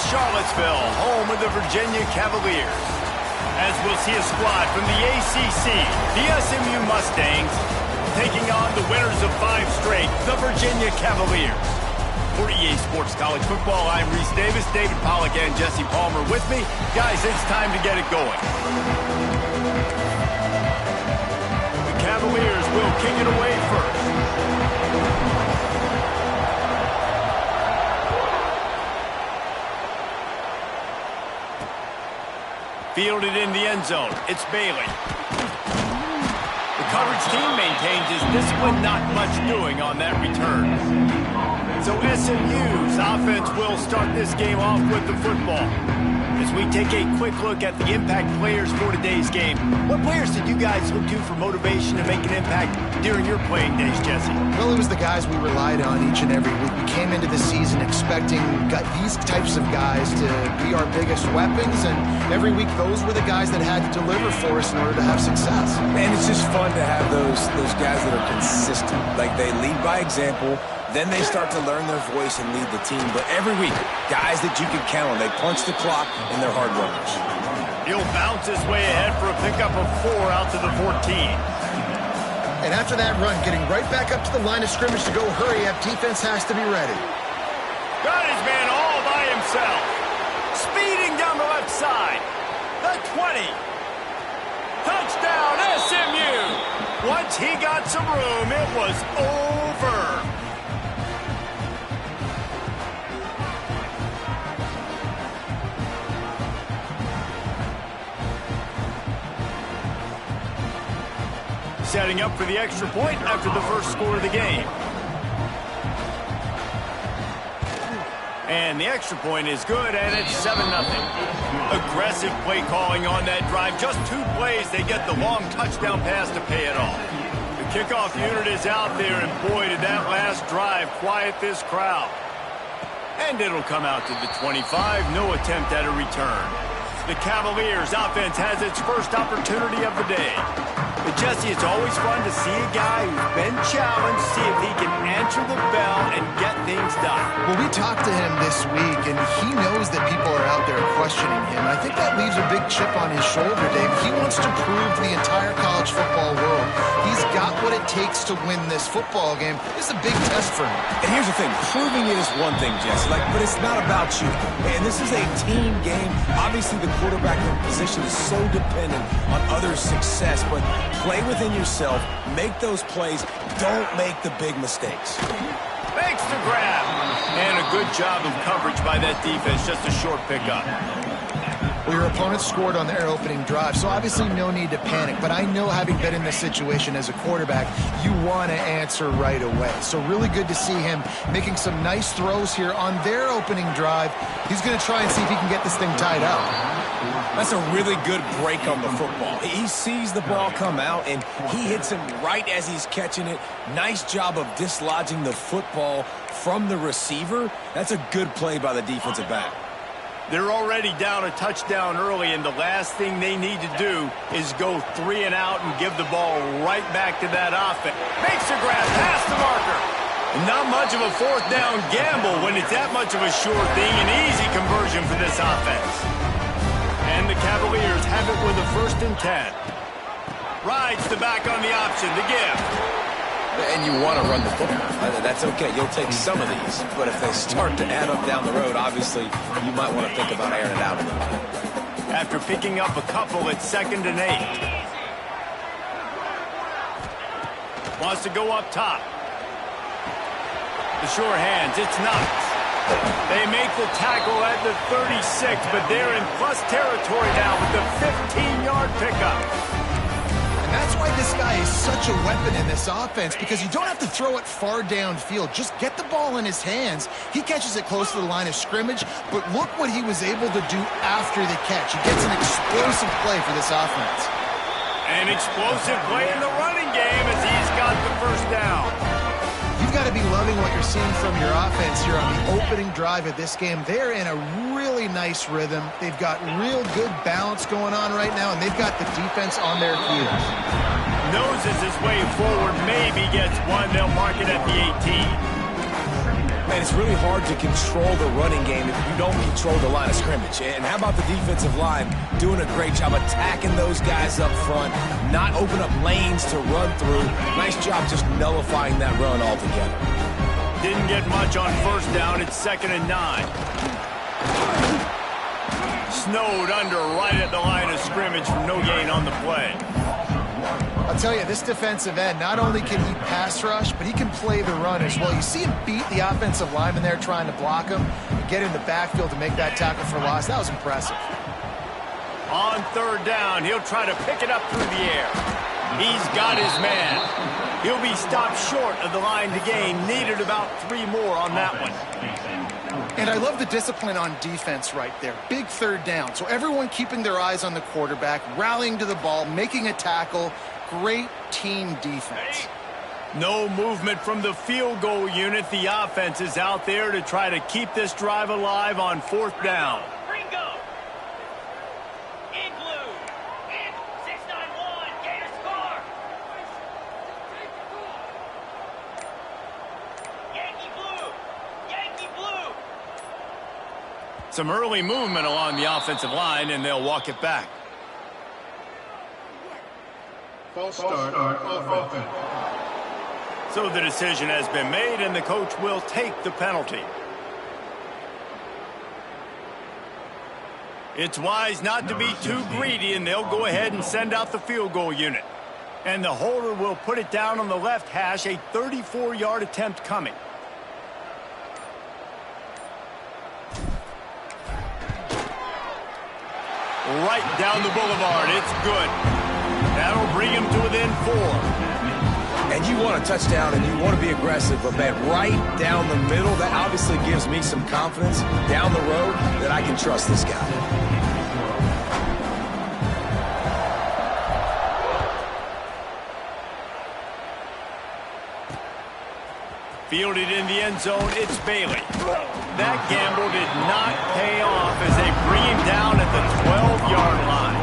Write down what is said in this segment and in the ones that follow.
Charlottesville, home of the Virginia Cavaliers. As we'll see a squad from the ACC, the SMU Mustangs, taking on the winners of 5 straight, the Virginia Cavaliers. For EA Sports College Football, I'm Reese Davis, David Pollack, and Jesse Palmer with me. Guys, it's time to get it going. The Cavaliers will kick it away first. Fielded in the end zone. It's Bailey. The coverage team maintains his discipline, not much doing on that return. So SMU's offense will start this game off with the football. As we take a quick look at the impact players for today's game, what players did you guys look to for motivation to make an impact during your playing days, Jesse? Well, it was the guys we relied on each and every week. We came into the season expecting these types of guys to be our biggest weapons, and every week those were the guys that had to deliver for us in order to have success. And it's just fun to have those guys that are consistent. Like, they lead by example. Then they start to learn their voice and lead the team. But every week, guys that you can count on. They punch the clock, and they're hard runners. He'll bounce his way ahead for a pickup of 4 out to the 14. And after that run, getting right back up to the line of scrimmage to go hurry up, defense has to be ready. Got his man all by himself. Speeding down the left side. The 20. Touchdown, SMU. Once he got some room, it was over. Setting up for the extra point after the first score of the game. And the extra point is good, and it's 7-0. Aggressive play calling on that drive. Just 2 plays, they get the long touchdown pass to pay it off. The kickoff unit is out there, and boy, did that last drive quiet this crowd. And it'll come out to the 25. No attempt at a return. The Cavaliers' offense has its first opportunity of the day. But Jesse, it's always fun to see a guy who's been challenged, see if he can answer the bell and get things done. Well, we talked to him this week, and he knows that people are out there questioning him. I think that leaves a big chip on his shoulder, Dave. He wants to prove to the entire college football world he's got what it takes to win this football game. This is a big test for him. And here's the thing. Proving it is one thing, Jesse, but it's not about you. And this is a team game. Obviously, the quarterback position is so dependent on others' success, but play within yourself, make those plays, don't make the big mistakes. Makes the grab. And a good job of coverage by that defense, just a short pickup. Well, your opponent scored on their opening drive, so obviously no need to panic. But I know, having been in this situation as a quarterback, you want to answer right away. So really good to see him making some nice throws here on their opening drive. He's going to try and see if he can get this thing tied up. That's a really good break on the football. He sees the ball come out, and he hits him right as he's catching it. Nice job of dislodging the football from the receiver. That's a good play by the defensive back. They're already down a touchdown early, and the last thing they need to do is go 3 and out and give the ball right back to that offense. Makes a grab past the marker. Not much of a 4th down gamble when it's that much of a sure thing. An easy conversion for this offense. And the Cavaliers have it with a 1st and 10. Rides the back on the option, the give. And you want to run the football. That's okay. You'll take some of these. But if they start to add up down the road, obviously, you might want to think about airing it out a little bit. After picking up a couple, it's 2nd and 8. Wants to go up top. The sure hands, it's Knox. They make the tackle at the 36, but they're in plus territory now with the 15-yard pickup. And that's why this guy is such a weapon in this offense, because you don't have to throw it far downfield. Just get the ball in his hands. He catches it close to the line of scrimmage, but look what he was able to do after the catch. He gets an explosive play for this offense. An explosive play in the running game as he's got the 1st down. You've got to be loving what you're seeing from your offense here on the opening drive of this game. They're in a really nice rhythm. They've got real good balance going on right now, and they've got the defense on their heels. Noses his way forward, maybe gets one. They'll mark it at the 18. Man, it's really hard to control the running game if you don't control the line of scrimmage. And how about the defensive line doing a great job attacking those guys up front, not open up lanes to run through. Nice job just nullifying that run altogether. Didn't get much on first down. It's 2nd and 9. Snowed under right at the line of scrimmage for no gain on the play. I'll tell you, this defensive end, not only can he pass rush, but he can play the run as well. You see him beat the offensive lineman there trying to block him and get in the backfield to make that tackle for loss. That was impressive. On 3rd down, he'll try to pick it up through the air. He's got his man. He'll be stopped short of the line to gain. Needed about 3 more on that one. And I love the discipline on defense right there. Big 3rd down. So everyone keeping their eyes on the quarterback, rallying to the ball, making a tackle. Great team defense. No movement from the field goal unit. The offense is out there to try to keep this drive alive on 4th down. Ringo. In blue. In 691. Gator score. Yankee blue. Yankee blue. Some early movement along the offensive line, and they'll walk it back. False start offense. So the decision has been made, and the coach will take the penalty. It's wise not to be too greedy, and they'll go ahead and send out the field goal unit. And the holder will put it down on the left hash, a 34-yard attempt coming. Right down the boulevard. It's good. That'll bring him to within 4. And you want a touchdown and you want to be aggressive, but man, right down the middle, that obviously gives me some confidence down the road that I can trust this guy. Fielded in the end zone, it's Bailey. That gamble did not pay off as they bring him down at the 12-yard line.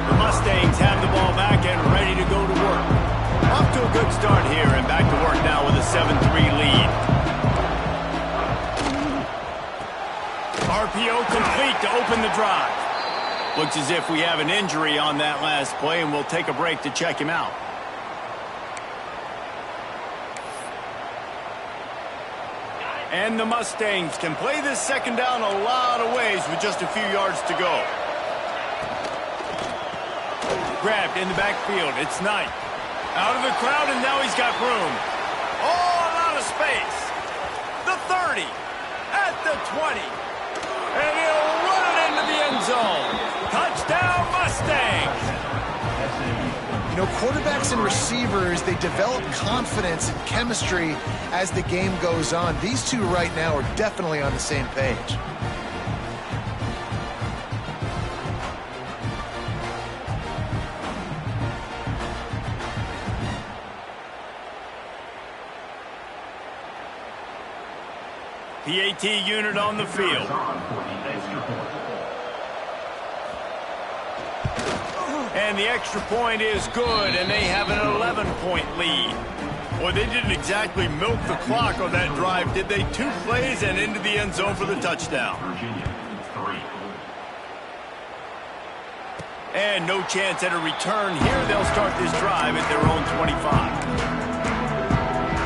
The Mustangs have the ball back and ready to go to work. Off to a good start here and back to work now with a 7-3 lead. RPO complete to open the drive. Looks as if we have an injury on that last play, and we'll take a break to check him out. And the Mustangs can play this 2nd down a lot of ways with just a few yards to go. Grabbed in the backfield. It's Knight. Out of the crowd, and now he's got room. All out of space. The 30. At the 20. And he'll run it into the end zone. Touchdown, Mustangs. You know, quarterbacks and receivers, they develop confidence and chemistry as the game goes on. These two right now are definitely on the same page. PAT unit on the field. And the extra point is good, and they have an 11-point lead. Well, they didn't exactly milk the clock on that drive, did they? 2 plays and into the end zone for the touchdown. And no chance at a return here. They'll start this drive at their own 25.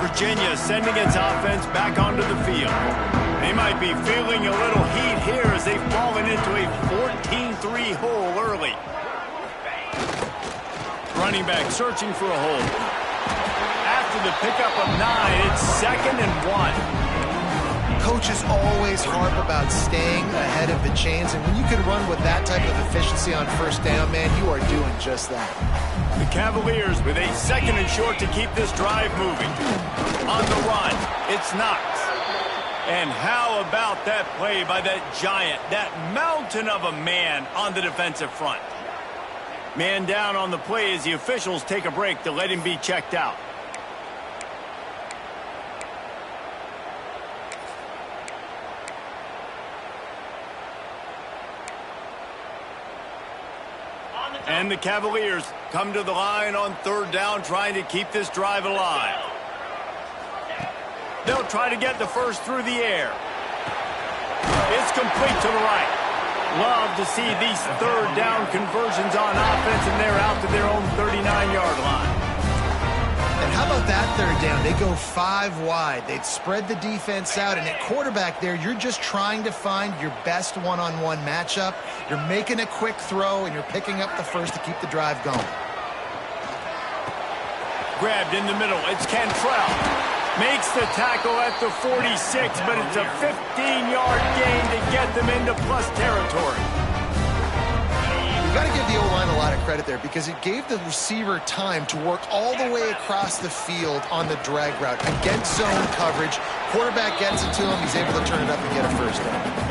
Virginia sending its offense back onto the field. They might be feeling a little heat here as they've fallen into a 14-3 hole early. Running back searching for a hole. After the pickup of 9, it's 2nd and 1. Coaches always harp about staying ahead of the chains, and when you can run with that type of efficiency on 1st down, man, you are doing just that. The Cavaliers with a 2nd and short to keep this drive moving. On the run, it's Knox. And how about that play by that giant, that mountain of a man on the defensive front? Man down on the play as the officials take a break to let him be checked out. And the Cavaliers come to the line on 3rd down, trying to keep this drive alive. They'll try to get the first through the air. It's complete to the right. Love to see these third down conversions on offense, and they're out to their own 39-yard line. And how about that third down? They go 5 wide. They'd spread the defense out, and at quarterback there, you're just trying to find your best one-on-one matchup. You're making a quick throw, and you're picking up the first to keep the drive going. Grabbed in the middle. It's Cantrell. Makes the tackle at the 46, but it's a 15-yard gain to get them into plus territory. You've got to give the O-line a lot of credit there because it gave the receiver time to work all the way across the field on the drag route against zone coverage. Quarterback gets it to him. He's able to turn it up and get a first down.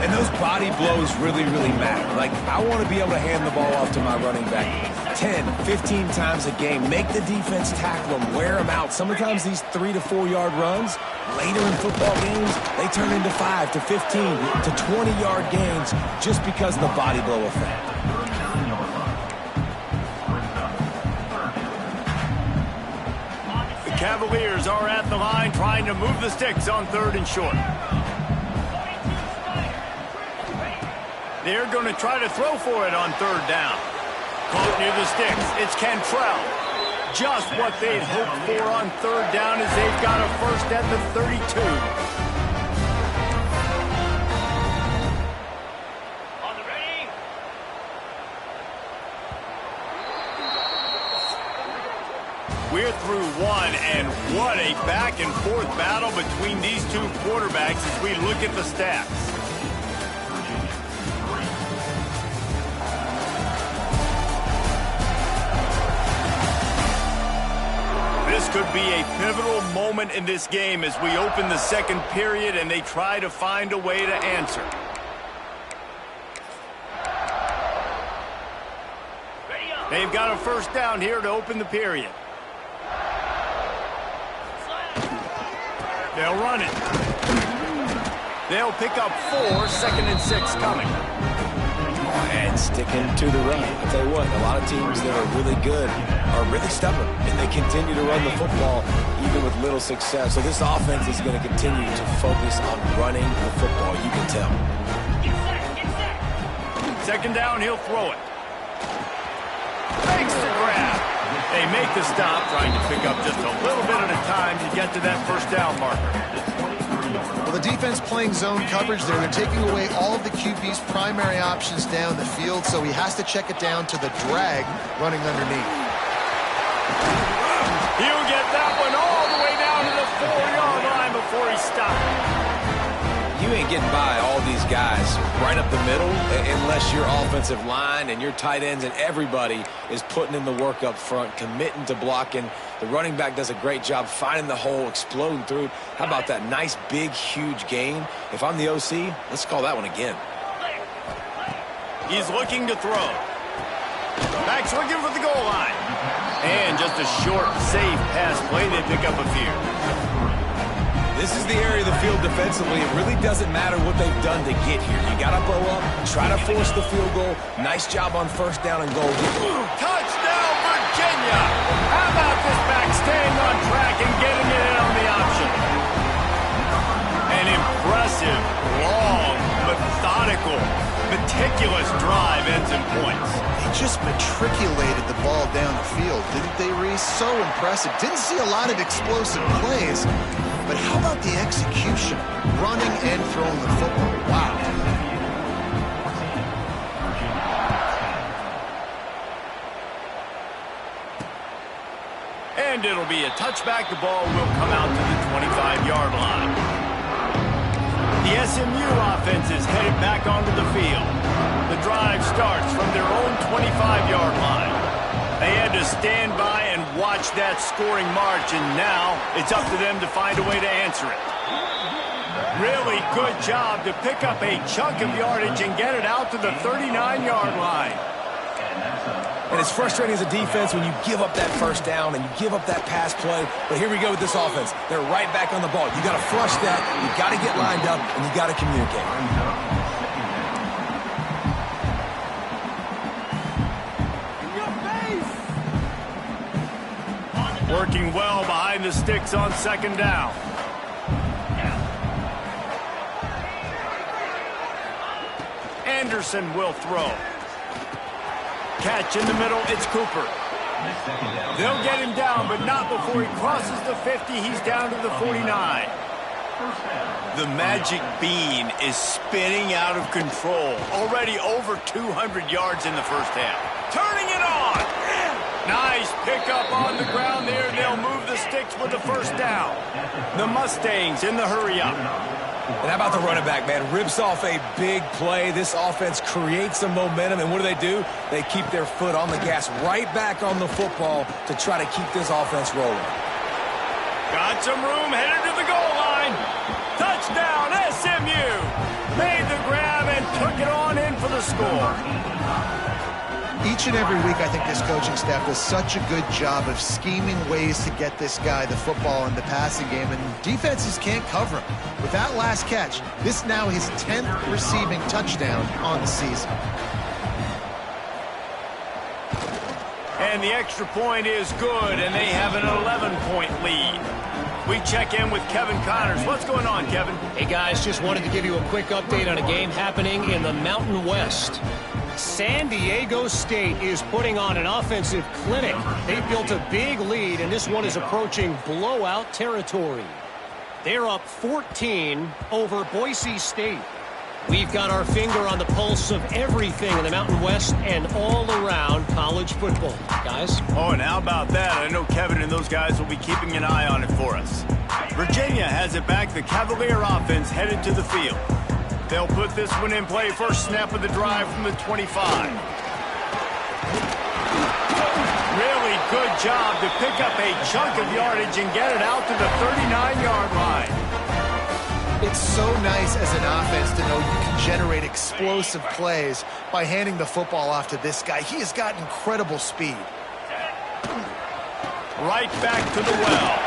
And those body blows really, really matter. Like, I want to be able to hand the ball off to my running back 10, 15 times a game. Make the defense tackle them, wear them out. Sometimes these 3 to 4 yard runs, later in football games, they turn into 5 to 15 to 20-yard gains just because of the body blow effect. The Cavaliers are at the line trying to move the sticks on 3rd and short. They're going to try to throw for it on 3rd down. Caught near the sticks. It's Cantrell. Just what they'd hoped for on 3rd down as they've got a first at the 32. On the ready. We're through one, and what a back-and-forth battle between these two quarterbacks as we look at the stats. This could be a pivotal moment in this game as we open the second period and they try to find a way to answer. They've got a first down here to open the period. They'll run it. They'll pick up 4, 2nd and 6 coming. And sticking to the run. I'll tell you what, a lot of teams that are really good are really stubborn, and they continue to run the football even with little success. So this offense is going to continue to focus on running the football, you can tell. Second down, he'll throw it. Makes the grab. They make the stop, trying to pick up just a little bit at a time to get to that first down marker. Well, the defense playing zone coverage there. They're taking away all of the QB's primary options down the field, so he has to check it down to the drag running underneath. He'll get that one all the way down to the 4-yard line before he stopped. You ain't getting by all these guys right up the middle unless your offensive line and your tight ends and everybody is putting in the work up front, committing to blocking. The running back does a great job finding the hole, exploding through. How about that nice, big, huge gain? If I'm the OC, let's call that one again. He's looking to throw. Back's looking for the goal line. And just a short, safe pass play. They pick up a few. This is the area of the field defensively. It really doesn't matter what they've done to get here. You got to bow up, try to force the field goal. Nice job on first down and goal. Touchdown, Virginia! How about this back staying on track and getting it in on the option? An impressive, long, methodical, meticulous drive ends in points. They just matriculated the ball down the field, didn't they, Reese? So impressive. Didn't see a lot of explosive plays. But how about the execution? Running and throwing the football. Wow. And it'll be a touchback. The ball will come out to the 25-yard line. The SMU offense is headed back onto the field. The drive starts from their own 25-yard line. They had to stand by and watch that scoring march, and now it's up to them to find a way to answer it. Really good job to pick up a chunk of yardage and get it out to the 39-yard line. And it's frustrating as a defense when you give up that first down and you give up that pass play. But here we go with this offense. They're right back on the ball. You got to flush that, you got to get lined up, and you got to communicate. Working well behind the sticks on second down. Henderson will throw. Catch in the middle, it's Cooper. They'll get him down, but not before he crosses the 50. He's down to the 49. The magic bean is spinning out of control. Already over 200 yards in the first half. Turning it on. Nice pickup on the ground there. They'll move the sticks with the first down. The Mustangs in the hurry-up. And how about the running back, man? Rips off a big play. This offense creates some momentum, and what do? They keep their foot on the gas, right back on the football to try to keep this offense rolling. Got some room, headed to the goal line. Touchdown, SMU! Made the grab and took it on in for the score. Each and every week, I think this coaching staff does such a good job of scheming ways to get this guy the football in the passing game, and defenses can't cover him. With that last catch, this now his 10th receiving touchdown on the season. And the extra point is good, and they have an 11-point lead. We check in with Kevin Connors. What's going on, Kevin? Hey, guys, just wanted to give you a quick update on a game happening in the Mountain West. San Diego State is putting on an offensive clinic. They built a big lead, and this one is approaching blowout territory. They're up 14 over Boise State. We've got our finger on the pulse of everything in the Mountain West and all around college football. Guys? Oh, and how about that? I know Kevin and those guys will be keeping an eye on it for us. Virginia has it back. The Cavalier offense headed to the field. They'll put this one in play. First snap of the drive from the 25. Really good job to pick up a chunk of yardage and get it out to the 39-yard line. It's so nice as an offense to know you can generate explosive plays by handing the football off to this guy. He has got incredible speed. Right back to the well.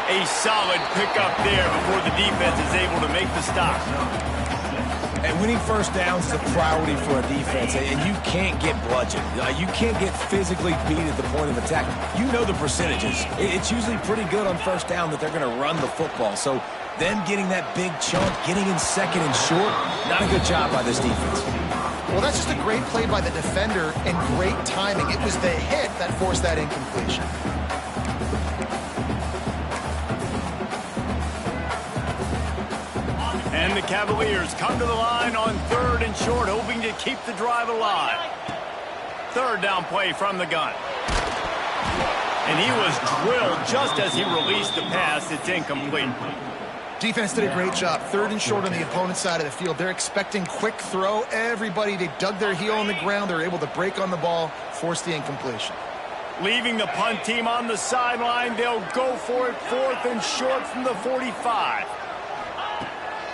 A solid pickup there before the defense is able to make the stop. And winning first downs is a priority for a defense, and you can't get bludgeoned. You can't get physically beat at the point of attack. You know the percentages. It's usually pretty good on first down that they're going to run the football. So them getting that big chunk, getting in second and short, not a good job by this defense. Well, that's just a great play by the defender and great timing. It was the hit that forced that incompletion. And the Cavaliers come to the line on 3rd and short, hoping to keep the drive alive. 3rd down play from the gun. And he was drilled just as he released the pass. It's incomplete. Defense did a great job. 3rd and short on the opponent's side of the field. They're expecting quick throw. Everybody, they dug their heel on the ground. They're able to break on the ball, force the incompletion. Leaving the punt team on the sideline, they'll go for it 4th and short from the 45.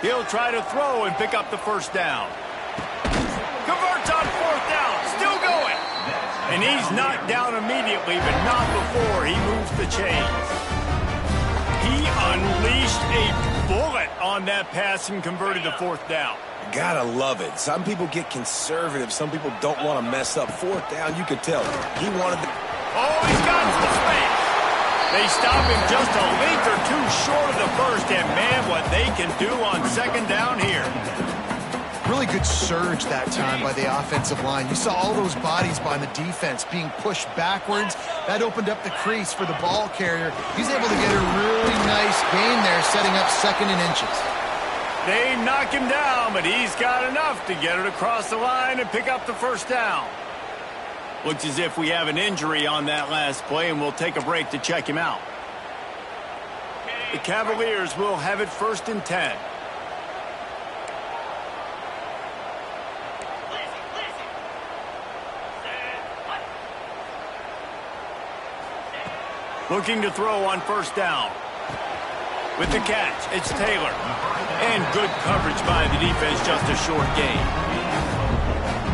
He'll try to throw and pick up the first down. Converts on 4th down, still going. And he's knocked down immediately, but not before he moves the chains. He unleashed a bullet on that pass and converted to 4th down. Gotta love it. Some people get conservative. Some people don't want to mess up. 4th down, you could tell. He wanted to... Oh, he's got some space. They stop him just a length or two short of the first, and man, what they can do on 2nd down here. Really good surge that time by the offensive line. You saw all those bodies by the defense being pushed backwards. That opened up the crease for the ball carrier. He's able to get a really nice gain there, setting up 2nd and inches. They knock him down, but he's got enough to get it across the line and pick up the first down. Looks as if we have an injury on that last play, and we'll take a break to check him out. The Cavaliers will have it 1st and 10. Looking to throw on 1st down. With the catch, it's Taylor. And good coverage by the defense, just a short gain.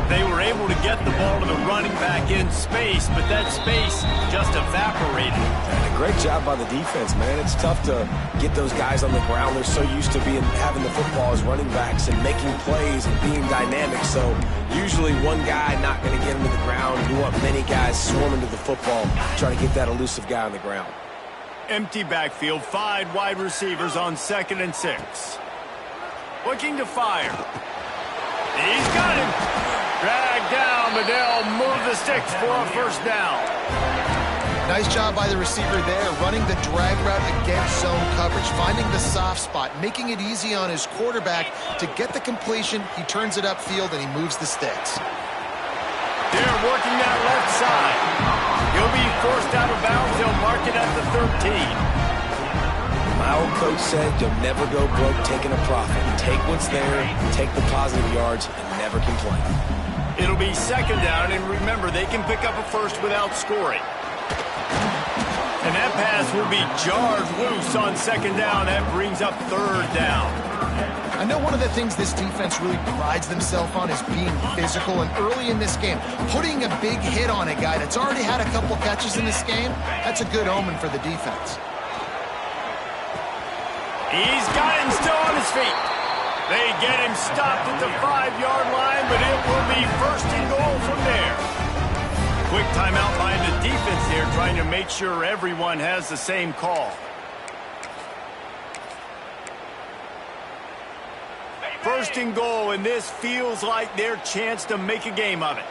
They were able to get the ball to the running back in space, but that space just evaporated. And a great job by the defense, man. It's tough to get those guys on the ground. They're so used to having the football as running backs and making plays and being dynamic. So usually one guy not going to get him to the ground. You want many guys swarming to the football, trying to get that elusive guy on the ground. Empty backfield, 5 wide receivers on 2nd and 6. Looking to fire. He's got him. Dragged down, but they'll move the sticks for a first down. Nice job by the receiver there, running the drag route against zone coverage, finding the soft spot, making it easy on his quarterback to get the completion. He turns it upfield, and he moves the sticks. They're working that left side. He'll be forced out of bounds. They'll mark it at the 13. My old coach said you'll never go broke taking a profit. Take what's there, take the positive yards, and never complain. It'll be second down, and remember, they can pick up a first without scoring. And that pass will be jarred loose on second down. That brings up third down. I know one of the things this defense really prides themselves on is being physical, and early in this game, putting a big hit on a guy that's already had a couple catches in this game, that's a good omen for the defense. He's got him still on his feet. They get him stopped at the 5-yard line, but it will be first and goal from there. Quick timeout by the defense there, trying to make sure everyone has the same call. First and goal, and this feels like their chance to make a game of it.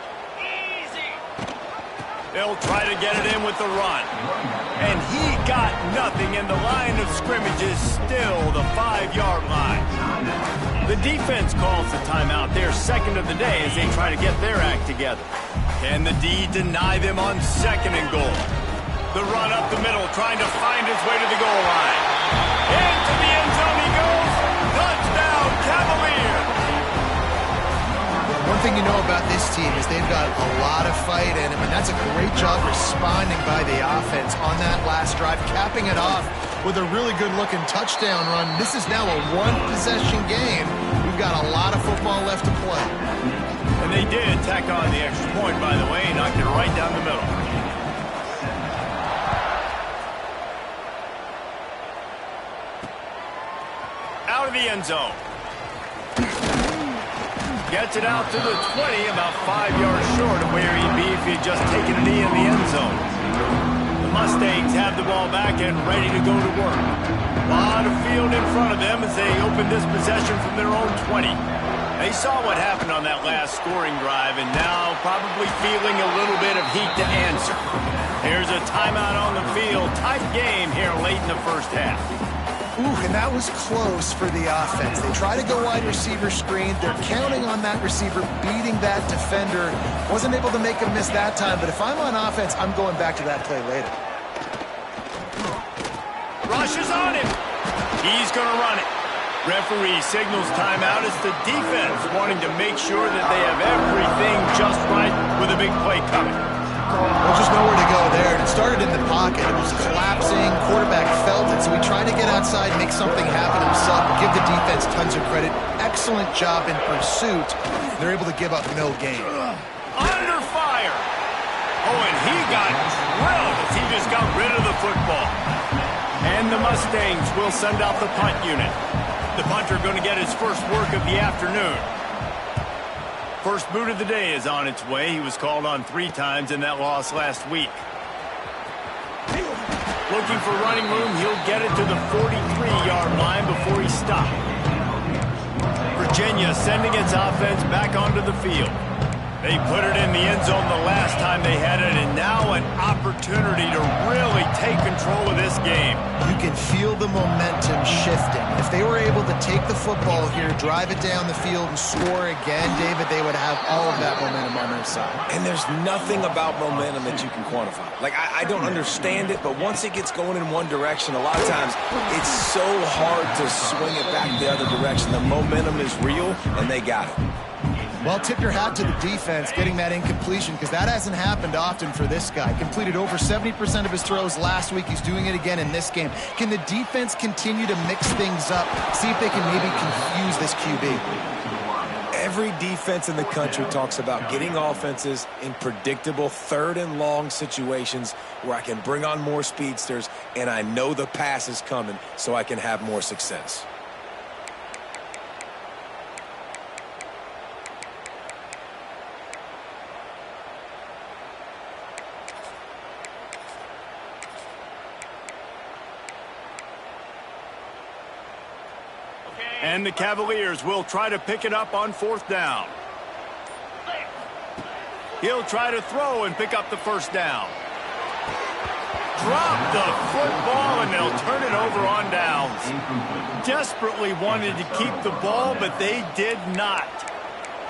They'll try to get it in with the run. And he got nothing, and the line of scrimmage is still the 5-yard line. The defense calls the timeout, their second of the day, as they try to get their act together. Can the D deny them on second and goal? The run up the middle, trying to find his way to the goal line. Into the end zone he goes. Touchdown, Cavalier! One thing you know about this team is they've got a lot of fight in them, and that's a great job responding by the offense on that last drive, capping it off with a really good-looking touchdown run. This is now a one-possession game. We've got a lot of football left to play. And they did tack on the extra point, by the way, knocked it right down the middle. Out of the end zone. Gets it out to the 20, about 5 yards short of where he'd be if he'd just taken a knee in the end zone. The Mustangs have the ball back and ready to go to work. A lot of field in front of them as they open this possession from their own 20. They saw what happened on that last scoring drive and now probably feeling a little bit of heat to answer. Here's a timeout on the field. Tight game here late in the first half. Ooh, and that was close for the offense. They try to go wide receiver screen. They're counting on that receiver beating that defender. Wasn't able to make him miss that time, but if I'm on offense, I'm going back to that play later. Rush is on him. He's going to run it. Referee signals timeout as the defense wanting to make sure that they have everything just right with a big play coming. Well, just nowhere to go there. It started in the pocket. It was collapsing. Quarterback felt it, so he tried to get outside, make something happen himself, and give the defense tons of credit. Excellent job in pursuit. They're able to give up no gain. Under fire. Oh, and he got drilled as he just got rid of the football. And the Mustangs will send out the punt unit. The punter going to get his first work of the afternoon. First boot of the day is on its way. He was called on 3 times in that loss last week. Looking for running room, he'll get it to the 43-yard line before he stopped. Virginia sending its offense back onto the field. They put it in the end zone the last time they had it, and now an opportunity to really take control of this game. You can feel the momentum shifting. If they were able to take the football here, drive it down the field, and score again, David, they would have all of that momentum on their side. And there's nothing about momentum that you can quantify. Like, I don't understand it, but once it gets going in one direction, a lot of times it's so hard to swing it back the other direction. The momentum is real, and they got it. Well, tip your hat to the defense getting that incompletion, because that hasn't happened often for this guy. Completed over 70% of his throws last week. He's doing it again in this game. Can the defense continue to mix things up, see if they can maybe confuse this QB? Every defense in the country talks about getting offenses in predictable third and long situations where I can bring on more speedsters and I know the pass is coming so I can have more success. And the Cavaliers will try to pick it up on 4th down. He'll try to throw and pick up the first down. Drop the football, and they'll turn it over on downs. Desperately wanted to keep the ball, but they did not.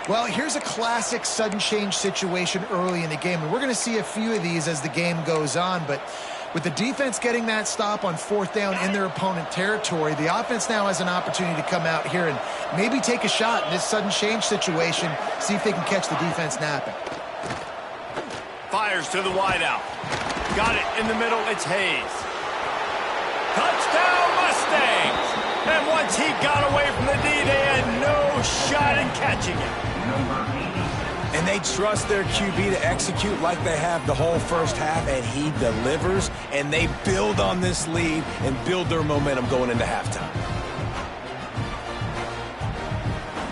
Well, here's a classic sudden change situation early in the game, and we're going to see a few of these as the game goes on, but with the defense getting that stop on 4th down in their opponent territory, the offense now has an opportunity to come out here and maybe take a shot in this sudden change situation, see if they can catch the defense napping. Fires to the wideout. Got it in the middle. It's Hayes. Touchdown, Mustangs! And once he got away from the D, they had no shot in catching it. And they trust their QB to execute like they have the whole first half, and he delivers, and they build on this lead and build their momentum going into halftime.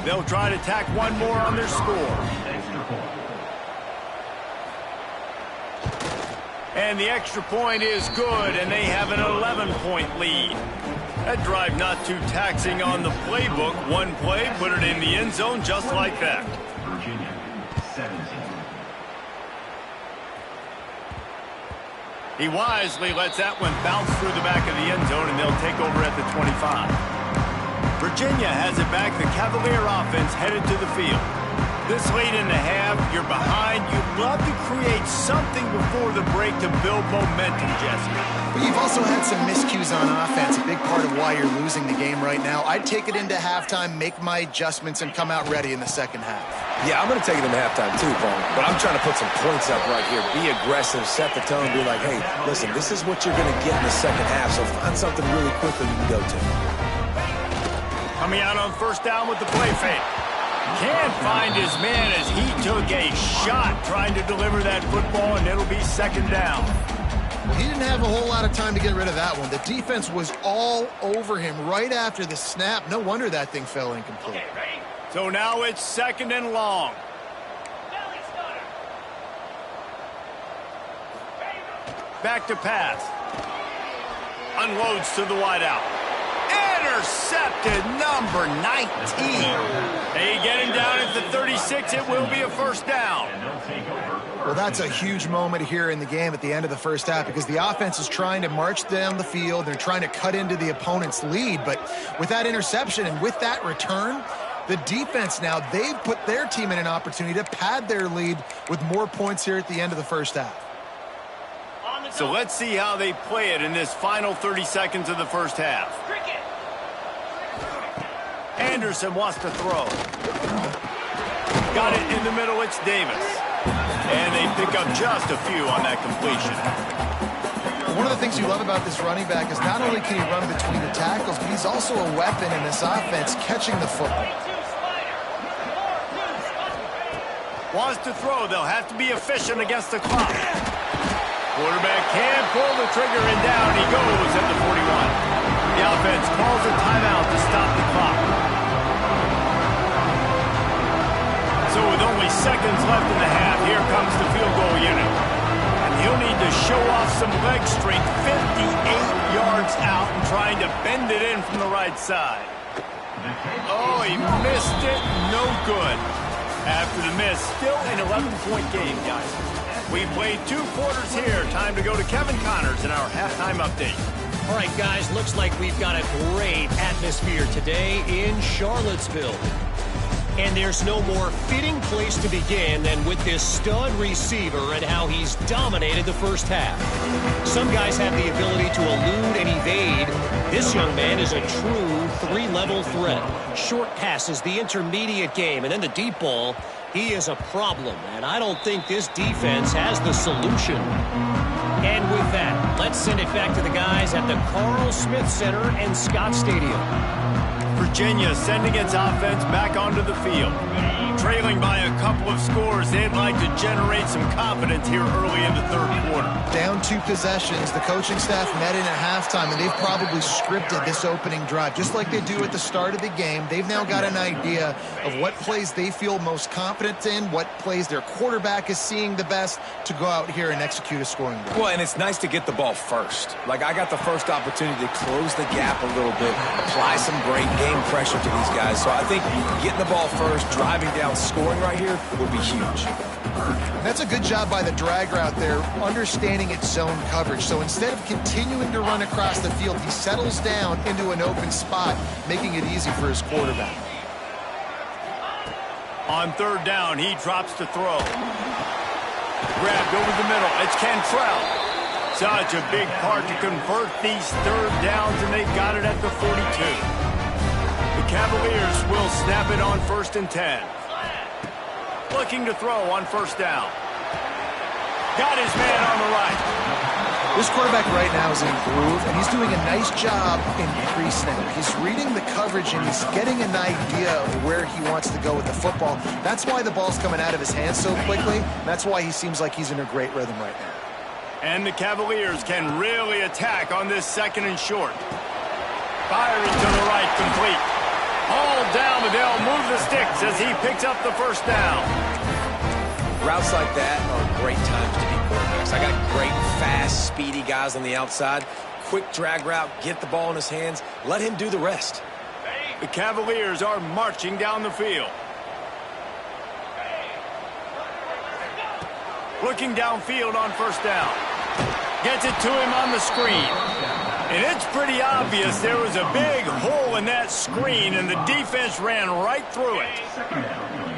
They'll try to tack one more on their score. And the extra point is good, and they have an 11-point lead. That drive not too taxing on the playbook. One play, put it in the end zone just like that. Virginia, 17. He wisely lets that one bounce through the back of the end zone, and they'll take over at the 25. Virginia has it back. The Cavalier offense headed to the field. This late in the half, you're behind. You'd love to create something before the break to build momentum, Jesse. But you've also had some miscues on offense, a big part of why you're losing the game right now. I'd take it into halftime, make my adjustments, and come out ready in the second half. Yeah, I'm going to take it into halftime too, Paul. But I'm trying to put some points up right here. Be aggressive, set the tone, be like, hey, listen, this is what you're going to get in the second half, so find something really quickly you can go to. Coming out on 1st down with the play fake. Can't find his man as he took a shot trying to deliver that football, and it'll be 2nd down. Well, he didn't have a whole lot of time to get rid of that one. The defense was all over him right after the snap. No wonder that thing fell incomplete. Okay, ready? So now it's 2nd and long. Belly starter. Back to pass. Unloads to the wideout. Intercepted, number 19. They get him down at the 36. It will be a 1st down. Well, that's a huge moment here in the game at the end of the first half because the offense is trying to march down the field. They're trying to cut into the opponent's lead. But with that interception and with that return, the defense now, they've put their team in an opportunity to pad their lead with more points here at the end of the first half. So let's see how they play it in this final 30 seconds of the first half. Cricket. Anderson wants to throw. Got it in the middle. It's Davis. And they pick up just a few on that completion. One of the things you love about this running back is not only can he run between the tackles, but he's also a weapon in this offense catching the football. Wants to throw. They'll have to be efficient against the clock. Quarterback can pull the trigger and down he goes at the 41. The offense calls a timeout to stop the clock. So with only seconds left in the half, here comes the field goal unit. And he'll need to show off some leg strength, 58 yards out and trying to bend it in from the right side. Oh, he missed it. No good. After the miss, still an 11-point game, guys. We played 2 quarters here. Time to go to Kevin Connors in our halftime update. All right, guys, looks like we've got a great atmosphere today in Charlottesville. And there's no more fitting place to begin than with this stud receiver and how he's dominated the first half. Some guys have the ability to elude and evade. This young man is a true 3-level threat. Short passes, the intermediate game, and then the deep ball. He is a problem, and I don't think this defense has the solution. And with that, let's send it back to the guys at the Carl Smith Center and Scott Stadium. Virginia sending its offense back onto the field. trailing by a couple of scores. They'd like to generate some confidence here early in the third quarter. Down 2 possessions. The coaching staff met in at halftime, and they've probably scripted this opening drive. Just like they do at the start of the game, they've now got an idea of what plays they feel most confident in, what plays their quarterback is seeing the best to go out here and execute a scoring drive. Well, and it's nice to get the ball first. Like, I got the first opportunity to close the gap a little bit, apply some great game pressure to these guys. So I think getting the ball first, driving down, scoring right here would be huge. That's a good job by the drag route there, understanding its zone coverage. So instead of continuing to run across the field, he settles down into an open spot, making it easy for his quarterback. On third down, he drops to throw. Grabbed over the middle. It's Cantrell. Such a big part to convert these third downs, and they've got it at the 42. The Cavaliers will snap it on 1st and 10. Looking to throw on 1st down. Got his man on the right. This quarterback right now is in a groove, and he's doing a nice job in pre-snap. He's reading the coverage, and he's getting an idea of where he wants to go with the football. That's why the ball's coming out of his hands so quickly. That's why he seems like he's in a great rhythm right now. And the Cavaliers can really attack on this 2nd and short. Firing to the right, complete. All down, but they'll move the sticks as he picks up the 1st down. Routes like that are great times to be quarterbacks. I got great, fast, speedy guys on the outside. Quick drag route, get the ball in his hands, let him do the rest. The Cavaliers are marching down the field. Looking downfield on 1st down. Gets it to him on the screen. And it's pretty obvious there was a big hole in that screen, and the defense ran right through it.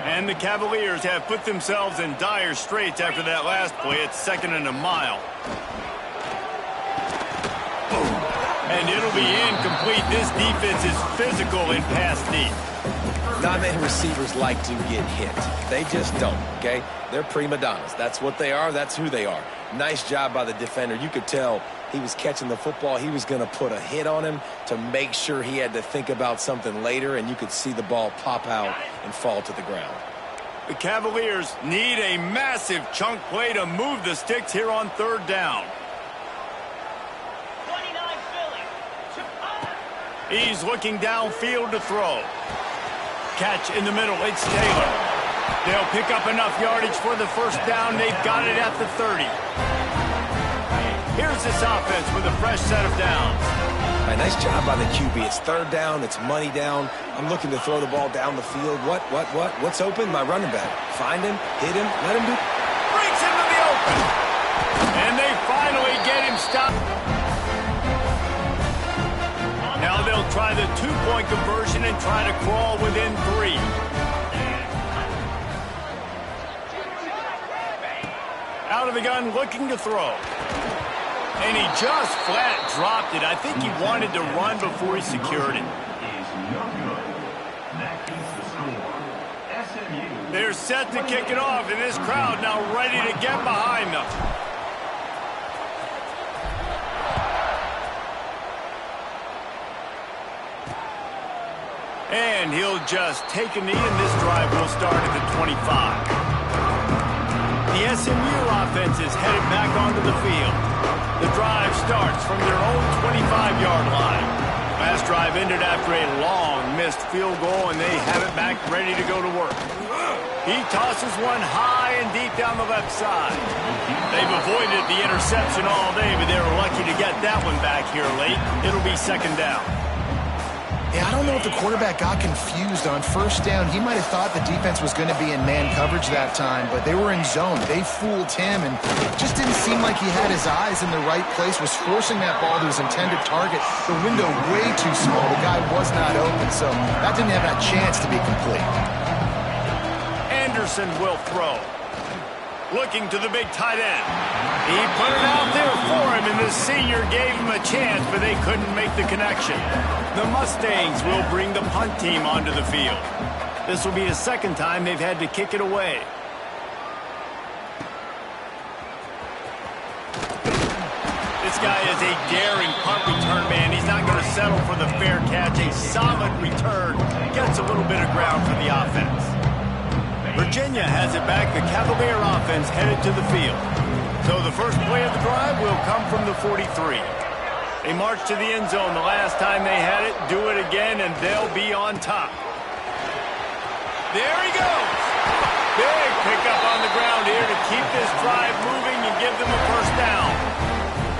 And the Cavaliers have put themselves in dire straits after that last play. It's 2nd and a mile. And it'll be incomplete. This defense is physical in pass deep. Not many receivers like to get hit. They just don't, okay? They're prima donnas. That's what they are. That's who they are. Nice job by the defender. You could tell he was catching the football. He was going to put a hit on him to make sure he had to think about something later, and you could see the ball pop out and fall to the ground. The Cavaliers need a massive chunk play to move the sticks here on 3rd down. 29 Philly. He's looking downfield to throw. Catch in the middle. It's Taylor. They'll pick up enough yardage for the 1st down. They've got it at the 30. Here's this offense with a fresh set of downs. Right, nice job by the QB. It's 3rd down. It's money down. I'm looking to throw the ball down the field. What's open? My running back. Find him, hit him, let him do. Breaks into the open. And they finally get him stopped. Now they'll try the 2-point conversion and try to crawl within 3. Out of the gun, looking to throw. And he just flat dropped it. I think he wanted to run before he secured it. They're set to kick it off, and this crowd now ready to get behind them. And he'll just take a knee, and this drive will start at the 25. The SMU offense is headed back onto the field. The drive starts from their own 25-yard line. Last drive ended after a long missed field goal, and they have it back ready to go to work. He tosses one high and deep down the left side. They've avoided the interception all day, but they were lucky to get that one back here late. It'll be 2nd down. Yeah, I don't know if the quarterback got confused on 1st down. He might have thought the defense was going to be in man coverage that time, but they were in zone. They fooled him, and it just didn't seem like he had his eyes in the right place, was forcing that ball to his intended target. The window way too small. The guy was not open, so that didn't have that chance to be complete. Anderson will throw. Looking to the big tight end. He put it out there for him, and the senior gave him a chance, but they couldn't make the connection. The Mustangs will bring the punt team onto the field. This will be the 2nd time they've had to kick it away. This guy is a daring punt return man. He's not going to settle for the fair catch. A solid return. Gets a little bit of ground for the offense. Virginia has it back. The Cavalier offense headed to the field. So the first play of the drive will come from the 43. They marched to the end zone the last time they had it. Do it again, and they'll be on top. There he goes. Big pickup on the ground here to keep this drive moving and give them a first down.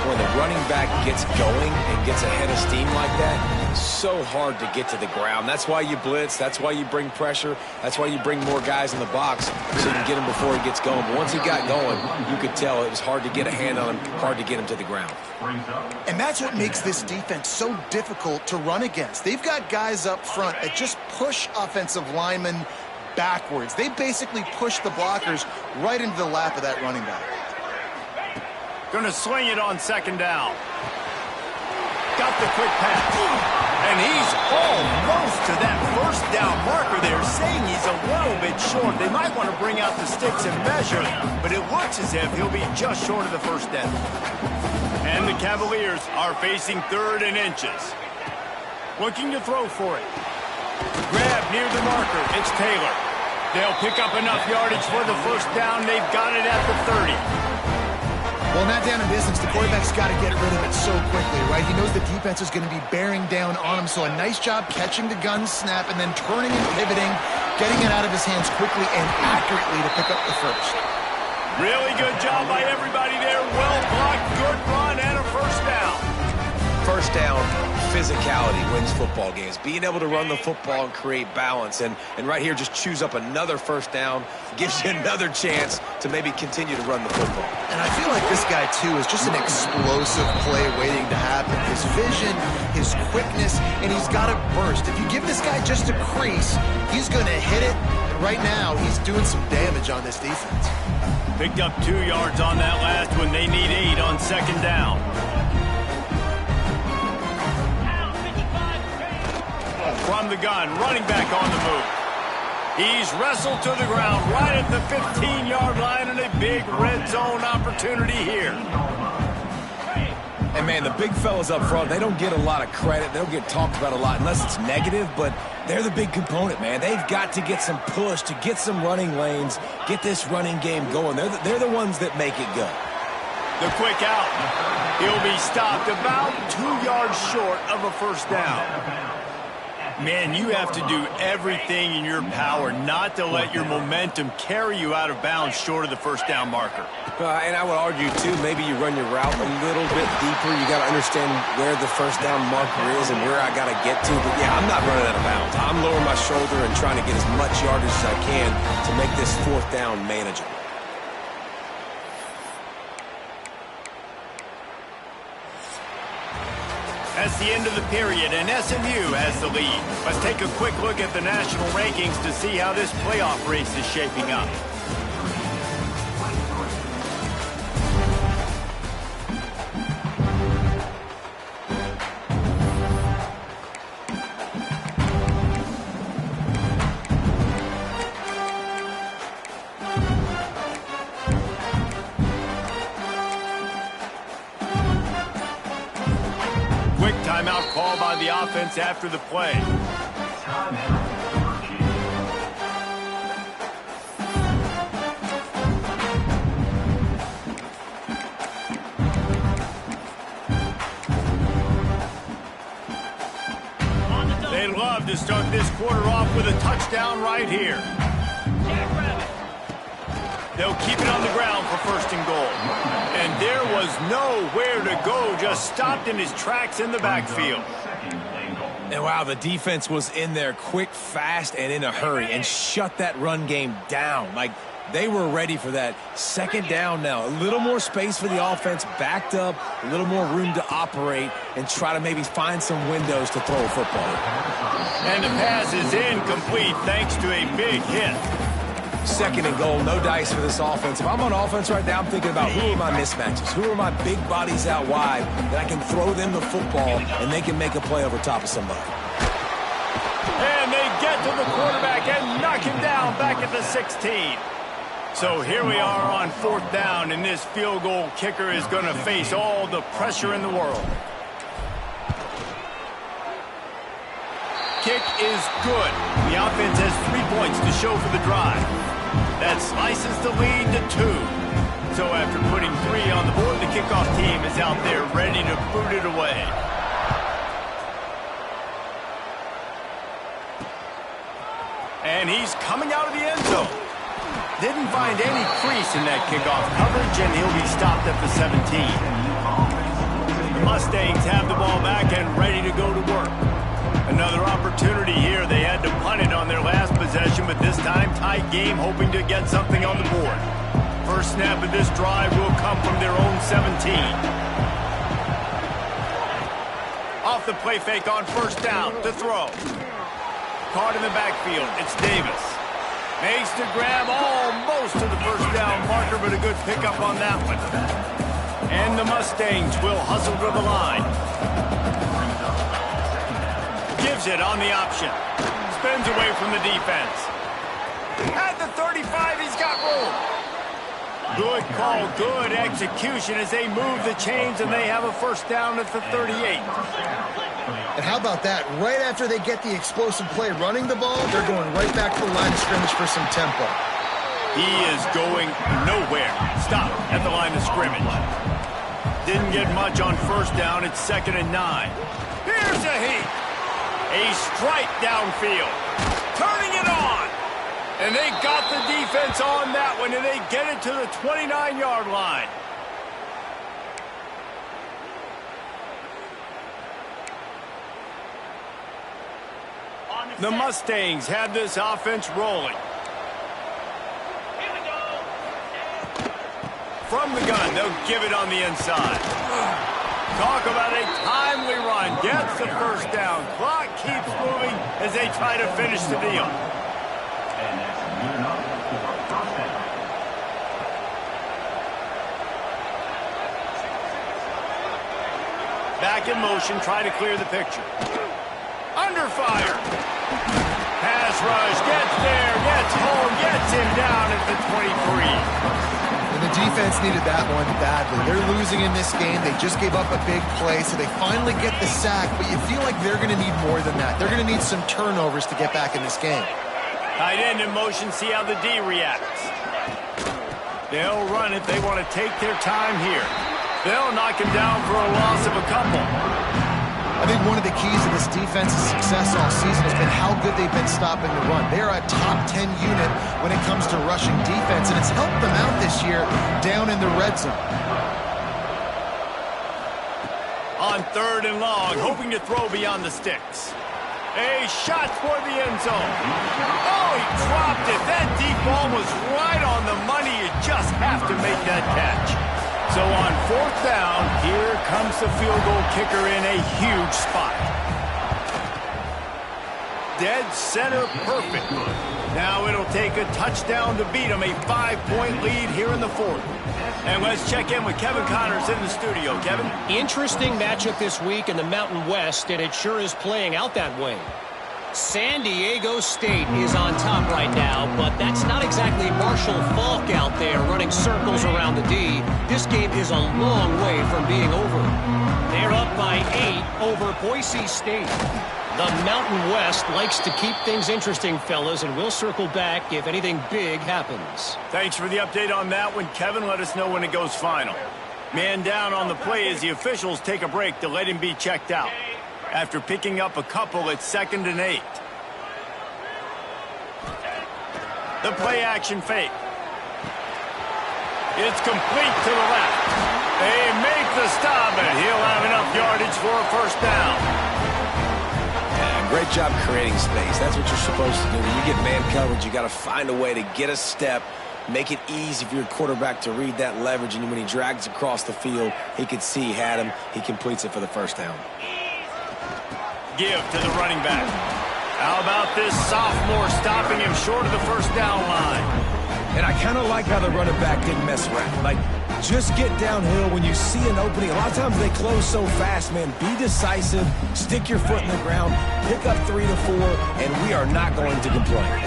When the running back gets going and gets ahead of steam like that, it's so hard to get to the ground. That's why you blitz. That's why you bring pressure. That's why you bring more guys in the box so you can get him before he gets going. But once he got going, you could tell it was hard to get a hand on him, hard to get him to the ground. And that's what makes this defense so difficult to run against. They've got guys up front that just push offensive linemen backwards. They basically push the blockers right into the lap of that running back. Going to swing it on second down. Got the quick pass. And he's almost to that first down marker there, saying he's a little bit short. They might want to bring out the sticks and measure, but it looks as if he'll be just short of the first down. And the Cavaliers are facing 3rd and inches. Looking to throw for it. Grab near the marker. It's Taylor. They'll pick up enough yardage for the first down. They've got it at the 30. Well, not down in distance, the quarterback's got to get rid of it so quickly, right? He knows the defense is going to be bearing down on him, so a nice job catching the gun snap and then turning and pivoting, getting it out of his hands quickly and accurately to pick up the first. Really good job by everybody there. Well blocked, good run, and a first down. First down, physicality wins football games. Being able to run the football and create balance. And right here, just choose up another first down. Gives you another chance to maybe continue to run the football. And I feel like this guy, too, is just an explosive play waiting to happen. His vision, his quickness, and he's got a burst. If you give this guy just a crease, he's going to hit it. And right now, he's doing some damage on this defense. Picked up 2 yards on that last one. They need 8 on second down. From the gun, running back on the move. He's wrestled to the ground right at the 15-yard line, and a big red zone opportunity here. And, man, the big fellas up front, they don't get a lot of credit. They don't get talked about a lot unless it's negative, but they're the big component, man. They've got to get some push, to get some running lanes, get this running game going. They're the ones that make it go. The quick out. He'll be stopped about 2 yards short of a first down. Man, you have to do everything in your power not to let your momentum carry you out of bounds short of the first down marker. And I would argue, too, maybe you run your route a little bit deeper. You got to understand where the first down marker is and where I got to get to. But, yeah, I'm not running out of bounds. I'm lowering my shoulder and trying to get as much yardage as I can to make this 4th down manageable. That's the end of the period, and SMU has the lead. Let's take a quick look at the national rankings to see how this playoff race is shaping up. Quick timeout call by the offense after the play. They'd love to start this quarter off with a touchdown right here. They'll keep it on the ground for first and goal. And there was nowhere to go, just stopped in his tracks in the backfield. And wow, the defense was in there quick, fast, and in a hurry and shut that run game down. Like, they were ready for that. Second down now. A little more space for the offense, backed up, a little more room to operate and try to maybe find some windows to throw a football. And the pass is incomplete thanks to a big hit. Second and goal, no dice for this offense. If I'm on offense right now, I'm thinking about who are my mismatches? Who are my big bodies out wide that I can throw them the football and they can make a play over top of somebody. And they get to the quarterback and knock him down back at the 16. So here we are on 4th down, and this field goal kicker is going to face all the pressure in the world. Kick is good. The offense has 3 points to show for the drive. That slices the lead to 2. So after putting 3 on the board, the kickoff team is out there ready to boot it away. And he's coming out of the end zone. Didn't find any crease in that kickoff coverage, and he'll be stopped at the 17. The Mustangs have the ball back and ready to go to work. Another opportunity here. They had to punt it on their last possession, but this time tight game, hoping to get something on the board. First snap of this drive will come from their own 17. Off the play fake on first down to throw. Caught in the backfield. It's Davis. Makes the grab almost to the first down marker, but a good pickup on that one. And the Mustangs will hustle to the line. Gives it on the option. Spins away from the defense. At the 35, he's got room. Good call, good execution as they move the chains, and they have a first down at the 38. And how about that? Right after they get the explosive play running the ball, they're going right back to the line of scrimmage for some tempo. He is going nowhere. Stop at the line of scrimmage. Didn't get much on first down. It's 2nd and 9. Here's a heat. A strike downfield. Turning it on. And they got the defense on that one, and they get it to the 29-yard line. The Mustangs have this offense rolling. Here we go. From the gun, they'll give it on the inside. Talk about a timely run. Gets the first down. Clock keeps moving as they try to finish the deal. And that's good enough for a first down. Back in motion, try to clear the picture. Under fire. Pass rush, gets there, gets home, gets him down at the 23. And the defense needed that one badly. They're losing in this game. They just gave up a big play, so they finally get the sack, but you feel like they're going to need more than that. They're going to need some turnovers to get back in this game. Tight end in motion, see how the D reacts. They'll run it. They want to take their time here. They'll knock him down for a loss of a couple. I think one of the keys to this defense's success all season has been how good they've been stopping the run. They are a top 10 unit when it comes to rushing defense, and it's helped them out this year down in the red zone. On 3rd and long, hoping to throw beyond the sticks. A shot for the end zone. Oh, he dropped it. That deep ball was right on the money. You just have to make that catch. So on 4th down, here comes the field goal kicker in a huge spot. Dead center perfect. Now it'll take a touchdown to beat him. A 5-point lead here in the 4th. And let's check in with Kevin Connors in the studio. Kevin? Interesting matchup this week in the Mountain West, and it sure is playing out that way. San Diego State is on top right now, but that's not exactly Marshall Faulk out there running circles around the D. This game is a long way from being over. They're up by 8 over Boise State. The Mountain West likes to keep things interesting, fellas, and we'll circle back if anything big happens. Thanks for the update on that one, Kevin. Let us know when it goes final. Man down on the play as the officials take a break to let him be checked out. After picking up a couple, it's 2nd and 8. The play action fake. It's complete to the left. They make the stop, and he'll have enough yardage for a first down. Yeah, great job creating space. That's what you're supposed to do. When you get man coverage, you got to find a way to get a step, make it easy for your quarterback to read that leverage, and when he drags across the field, he can see he had him. He completes it for the first down. Give to the running back. How about this sophomore stopping him short of the first down line? And I kind of like how the running back didn't mess around. Like, just get downhill when you see an opening. A lot of times they close so fast, man. Be decisive, stick your foot in the ground, pick up 3 to 4, and we are not going to complain.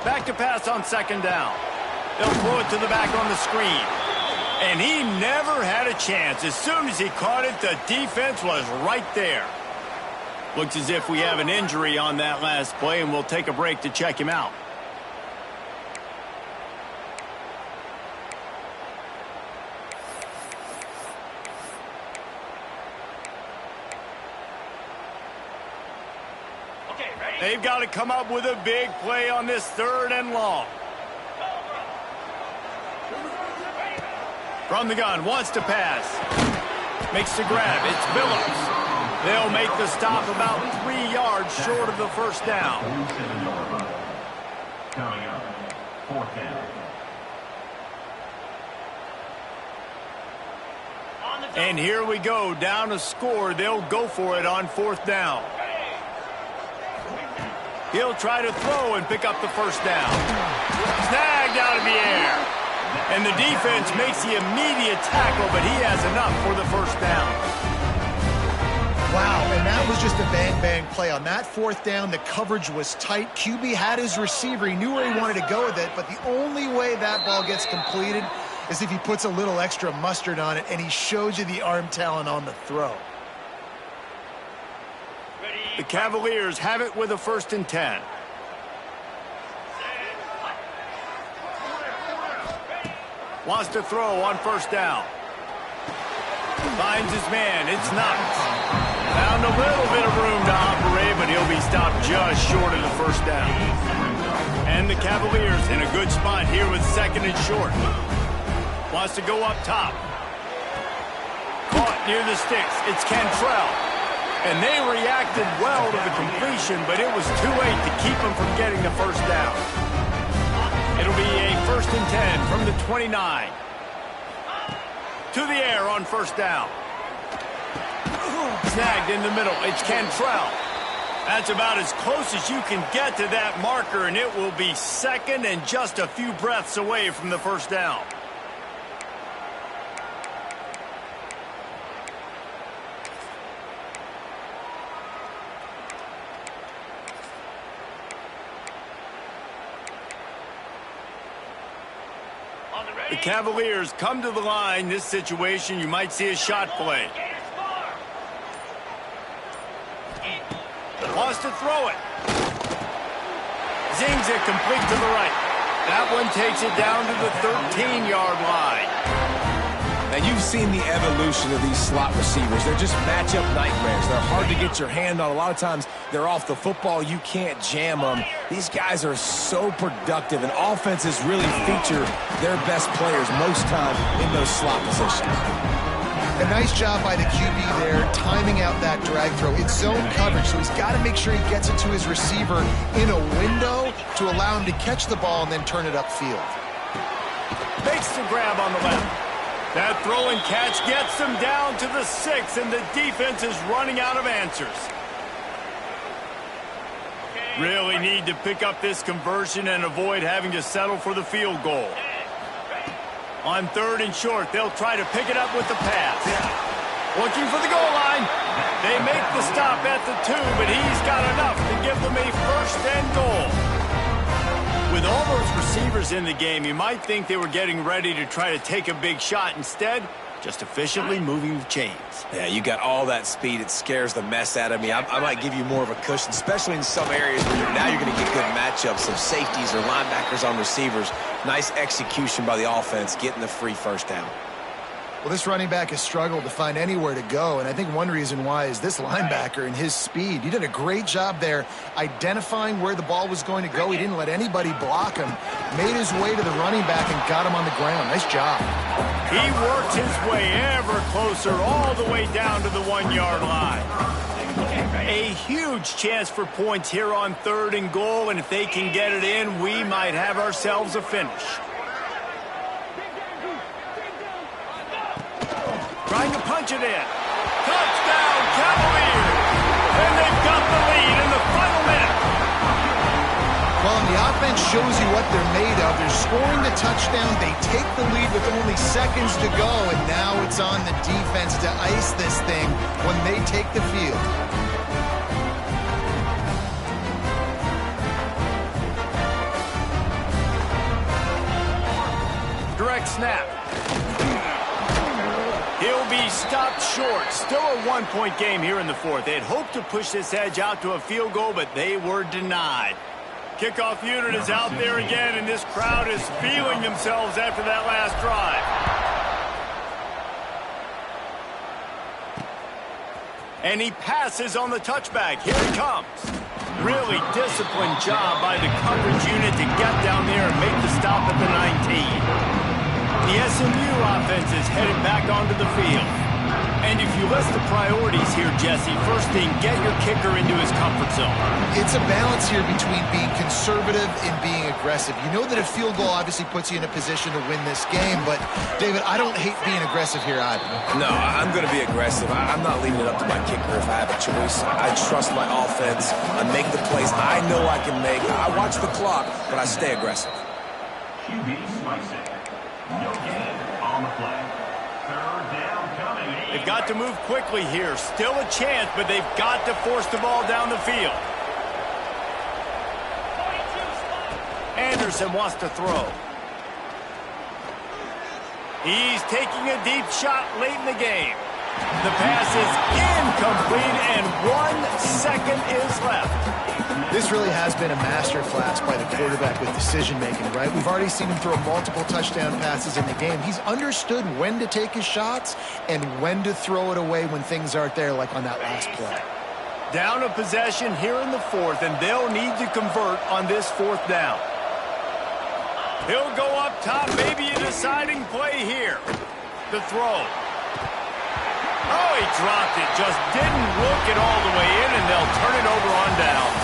Back to pass on 2nd down. They'll throw it to the back on the screen. And he never had a chance. As soon as he caught it, the defense was right there. Looks as if we have an injury on that last play, and we'll take a break to check him out. Okay, ready? They've got to come up with a big play on this 3rd and long. From the gun, wants to pass. Makes the grab. It's Phillips. They'll make the stop about 3 yards short of the first down. 47-yard run. Coming up, 4th down. On the And here we go, down a score. They'll go for it on 4th down. He'll try to throw and pick up the first down. Snagged out of the air. And the defense makes the immediate tackle, but he has enough for the first down. Wow, and that was just a bang-bang play. On that 4th down, the coverage was tight. QB had his receiver. He knew where he wanted to go with it, but the only way that ball gets completed is if he puts a little extra mustard on it, and he shows you the arm talent on the throw. The Cavaliers have it with a 1st and 10. Wants to throw on 1st down. Finds his man. It's Knox. Found a little bit of room to operate, but he'll be stopped just short of the first down. And the Cavaliers in a good spot here with 2nd and short. Wants to go up top. Caught near the sticks. It's Cantrell. And they reacted well to the completion, but it was too late to keep them from getting the first down. It'll be a 1st and 10 from the 29. To the air on 1st down. Snagged in the middle. It's Cantrell. That's about as close as you can get to that marker, and it will be 2nd and just a few breaths away from the first down. The Cavaliers come to the line. This situation, you might see a shot play. Wants to throw it. Zings it complete to the right. That one takes it down to the 13-yard line. Now, you've seen the evolution of these slot receivers. They're just matchup nightmares. They're hard to get your hand on. A lot of times, they're off the football. You can't jam them. These guys are so productive, and offenses really feature their best players most time in those slot positions. A nice job by the QB there, timing out that drag throw. It's zone coverage, so he's got to make sure he gets it to his receiver in a window to allow him to catch the ball and then turn it upfield. Makes the grab on the left. That throw and catch gets them down to the 6, and the defense is running out of answers. Really need to pick up this conversion and avoid having to settle for the field goal. On 3rd and short, they'll try to pick it up with the pass. Looking for the goal line. They make the stop at the 2, but he's got enough to give them a 1st and goal. With all those receivers in the game, you might think they were getting ready to try to take a big shot. Instead, just efficiently moving the chains. Yeah, you got all that speed. It scares the mess out of me. I might give you more of a cushion, especially in some areas where now you're going to get good matchups of safeties or linebackers on receivers. Nice execution by the offense, getting the free first down. Well, this running back has struggled to find anywhere to go, and I think one reason why is this linebacker and his speed. He did a great job there identifying where the ball was going to go. He didn't let anybody block him, made his way to the running back and got him on the ground. Nice job. He worked his way ever closer all the way down to the 1-yard line. A huge chance for points here on 3rd and goal, and if they can get it in, we might have ourselves a finish. Trying to punch it in. Touchdown, Cavaliers! And they've got the lead in the final minute. Well, and the offense shows you what they're made of. They're scoring the touchdown. They take the lead with only seconds to go, and now it's on the defense to ice this thing when they take the field. Direct snap. He'll be stopped short. Still a one-point game here in the fourth. They had hoped to push this edge out to a field goal, but they were denied. Kickoff unit is out there again, and this crowd is feeling themselves after that last drive. And he passes on the touchback. Here he comes. Really disciplined job by the coverage unit to get down there and make the stop at the 19. The SMU offense is headed back onto the field. And if you list the priorities here, Jesse, first thing, get your kicker into his comfort zone. It's a balance here between being conservative and being aggressive. You know that a field goal obviously puts you in a position to win this game, but, David, I don't hate being aggressive here either. No, I'm going to be aggressive. I'm not leaving it up to my kicker if I have a choice. I trust my offense. I make the plays I know I can make. I watch the clock, but I stay aggressive. QB slicing. No gain on the play. Third down coming. They've got to move quickly here. Still a chance, but they've got to force the ball down the field. Anderson wants to throw. He's taking a deep shot late in the game. The pass is incomplete, and 1 second is left. This really has been a masterclass by the quarterback with decision-making, right? We've already seen him throw multiple touchdown passes in the game. He's understood when to take his shots and when to throw it away when things aren't there, like on that last play. Down a possession here in the fourth, and they'll need to convert on this fourth down. He'll go up top, maybe a deciding play here. The throw. Oh, he dropped it. Just didn't look it all the way in, and they'll turn it over on downs.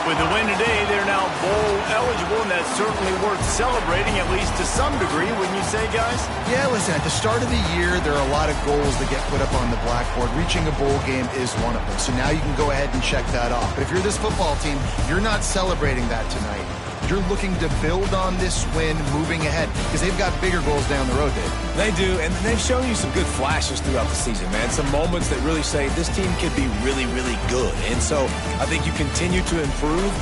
With the win today, they're now bowl eligible, and that's certainly worth celebrating, at least to some degree, wouldn't you say, guys? Yeah, listen, at the start of the year, there are a lot of goals that get put up on the blackboard. Reaching a bowl game is one of them. So now you can go ahead and check that off. But if you're this football team, you're not celebrating that tonight. You're looking to build on this win moving ahead because they've got bigger goals down the road, Dave. They do, and they've shown you some good flashes throughout the season, man. Some moments that really say this team could be really, really good. And so I think you continue to improve.